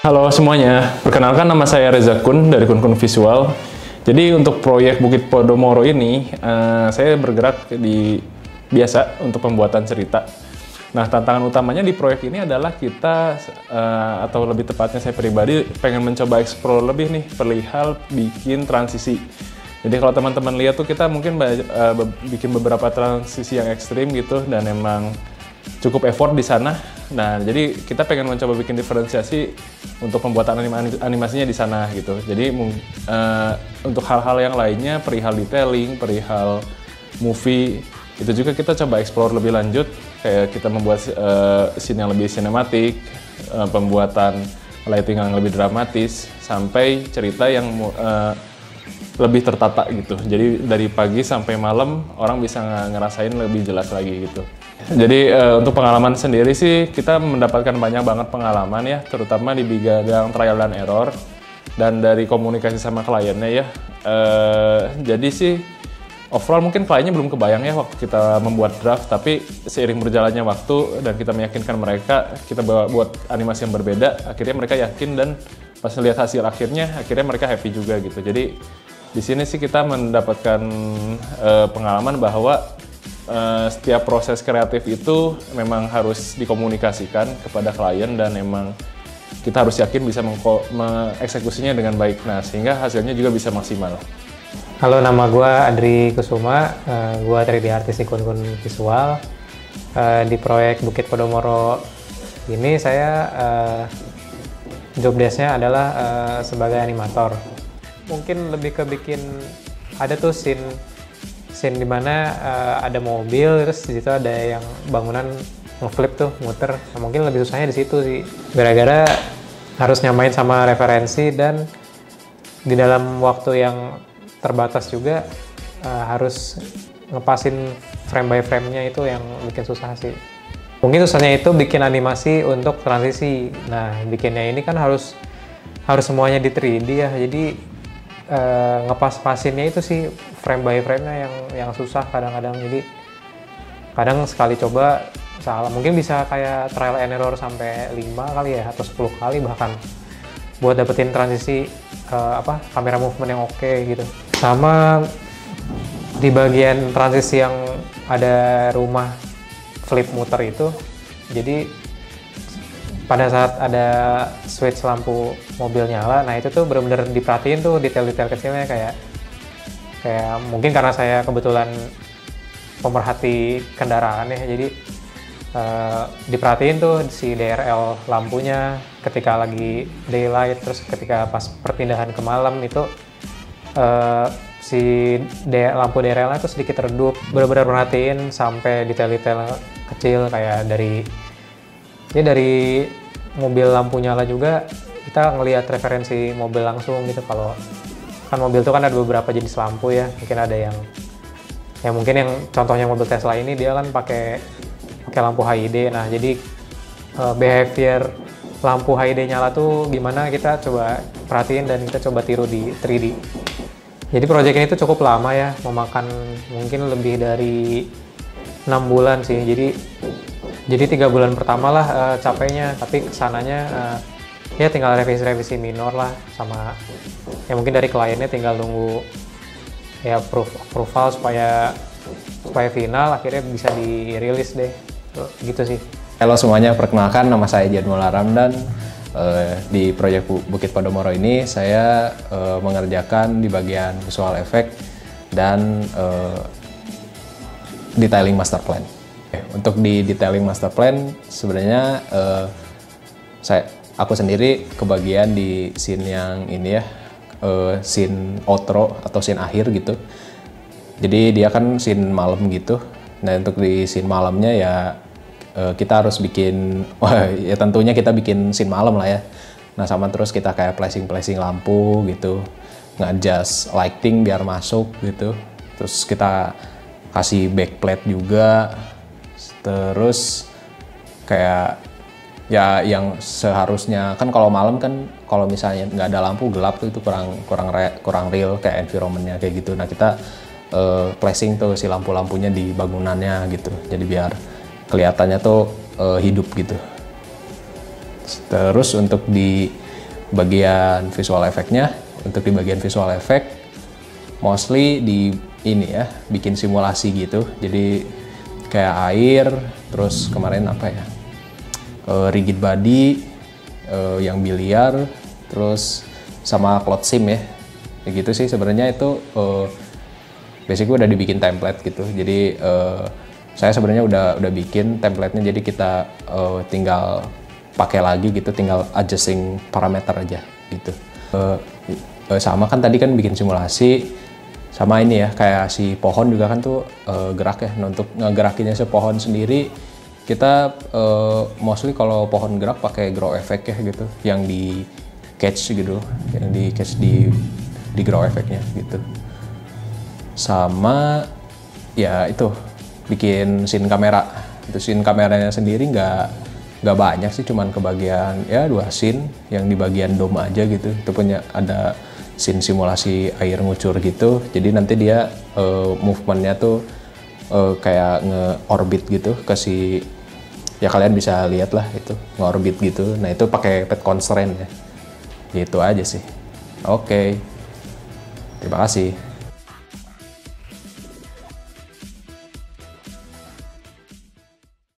Halo semuanya, perkenalkan nama saya Reza Kun dari Kun Kun Visual. Jadi untuk proyek Bukit Podomoro ini, saya bergerak di biasa untuk pembuatan cerita. Nah, tantangan utamanya di proyek ini adalah kita, atau lebih tepatnya saya pribadi, pengen mencoba explore lebih nih, perihal bikin transisi. Jadi kalau teman-teman lihat tuh kita mungkin bikin beberapa transisi yang ekstrim gitu, dan emang cukup effort di sana. Nah, jadi kita pengen mencoba bikin diferensiasi untuk pembuatan animasinya di sana gitu. Jadi untuk hal-hal yang lainnya, perihal detailing, perihal movie, itu juga kita coba explore lebih lanjut. Kayak kita membuat scene yang lebih sinematik, pembuatan lighting yang lebih dramatis, sampai cerita yang lebih tertata gitu. Jadi dari pagi sampai malam orang bisa ngerasain lebih jelas lagi gitu. Jadi untuk pengalaman sendiri sih kita mendapatkan banyak banget pengalaman ya, terutama di bidang trial dan error dan dari komunikasi sama kliennya ya. Jadi sih overall mungkin kliennya belum kebayang ya waktu kita membuat draft, tapi seiring berjalannya waktu dan kita meyakinkan mereka, kita buat animasi yang berbeda, akhirnya mereka yakin dan pas lihat hasil akhirnya mereka happy juga gitu. Jadi di sini sih kita mendapatkan pengalaman bahwa setiap proses kreatif itu memang harus dikomunikasikan kepada klien dan emang kita harus yakin bisa mengeksekusinya dengan baik, nah sehingga hasilnya juga bisa maksimal. Halo, nama gue Adri Kusuma, gue 3D artist di Kun Kun Visual. Di proyek Bukit Podomoro ini saya job desk-nya adalah sebagai animator. Mungkin lebih ke bikin, ada tuh scene dimana ada mobil, terus di situ ada yang bangunan ngeflip tuh, muter. Nah, mungkin lebih susahnya di situ sih, gara-gara harus nyamain sama referensi dan di dalam waktu yang terbatas juga, harus ngepasin frame by frame-nya, itu yang bikin susah sih. Mungkin susahnya itu bikin animasi untuk transisi. Nah, bikinnya ini kan harus semuanya di 3D ya, jadi ngepas-pasinnya itu sih frame by frame-nya yang susah kadang-kadang. Jadi kadang sekali coba salah, mungkin bisa kayak trial and error sampai 5 kali ya, atau 10 kali bahkan, buat dapetin transisi kamera movement yang oke gitu. Sama di bagian transisi yang ada rumah flip muter itu, jadi pada saat ada switch lampu mobil nyala, nah itu tuh bener-bener diperhatiin tuh detail-detail kecilnya, kayak mungkin karena saya kebetulan pemerhati kendaraan ya, jadi diperhatiin tuh si DRL lampunya ketika lagi daylight, terus ketika pas perpindahan ke malam itu si lampu DRL-nya tuh sedikit redup. Bener-bener perhatiin sampai detail-detail kecil, kayak dari mobil lampu nyala juga kita ngelihat referensi mobil langsung gitu. Kalau kan mobil itu kan ada beberapa jenis lampu ya, mungkin ada yang mungkin yang contohnya mobil Tesla ini dia kan pakai lampu HID. Nah, jadi behavior lampu HID nyala tuh gimana, kita coba perhatiin dan kita coba tiru di 3D. Jadi proyek ini tuh cukup lama ya, memakan mungkin lebih dari 6 bulan sih. Jadi 3 bulan pertama lah capeknya, tapi kesananya ya tinggal revisi-revisi minor lah, sama ya mungkin dari kliennya tinggal nunggu ya approval supaya final, akhirnya bisa dirilis deh gitu sih. Halo semuanya, perkenalkan nama saya Jadmula Ramdan. Di proyek Bukit Podomoro ini saya mengerjakan di bagian visual effect dan detailing master plan. Untuk di detailing master plan sebenarnya aku sendiri kebagian di scene yang ini ya, scene outro atau scene akhir gitu. Jadi dia kan scene malam gitu. Nah, untuk di scene malamnya ya kita harus bikin, ya tentunya kita bikin scene malam lah ya. Nah, sama terus kita kayak flashing lampu gitu, nge-adjust lighting biar masuk gitu. Terus kita kasih backplate juga. Terus kayak ya yang seharusnya kan kalau malam kan kalau misalnya nggak ada lampu gelap tuh itu kurang real kayak environmentnya kayak gitu. Nah, kita flashing tuh si lampu-lampunya di bangunannya gitu. Jadi biar kelihatannya tuh hidup gitu. Terus untuk di bagian visual efeknya, untuk di bagian visual efek mostly di ini ya, bikin simulasi gitu. Jadi kayak air, terus kemarin apa ya, rigid body, yang biliar, terus sama cloud sim ya. Gitu sih sebenarnya itu basically udah dibikin template gitu. Jadi saya sebenarnya udah bikin template-nya, jadi kita tinggal pakai lagi gitu, tinggal adjusting parameter aja gitu. Sama kan tadi kan bikin simulasi, sama ini ya kayak si pohon juga kan tuh gerak ya. Nah, untuk ngegerakinnya si pohon sendiri kita mostly kalau pohon gerak pakai grow effect ya gitu, yang di catch gitu, yang di catch di grow effect-nya gitu. Sama ya itu bikin scene kamera. Itu scene kameranya sendiri nggak banyak sih, cuman ke bagian ya 2 scene yang di bagian dome aja gitu. Itu punya ada scene simulasi air ngucur gitu. Jadi nanti dia movementnya tuh kayak nge-orbit gitu ke si, ya kalian bisa lihat lah itu nge-orbit gitu. Nah itu pakai pet constraint ya. Gitu aja sih. Oke. Terima kasih.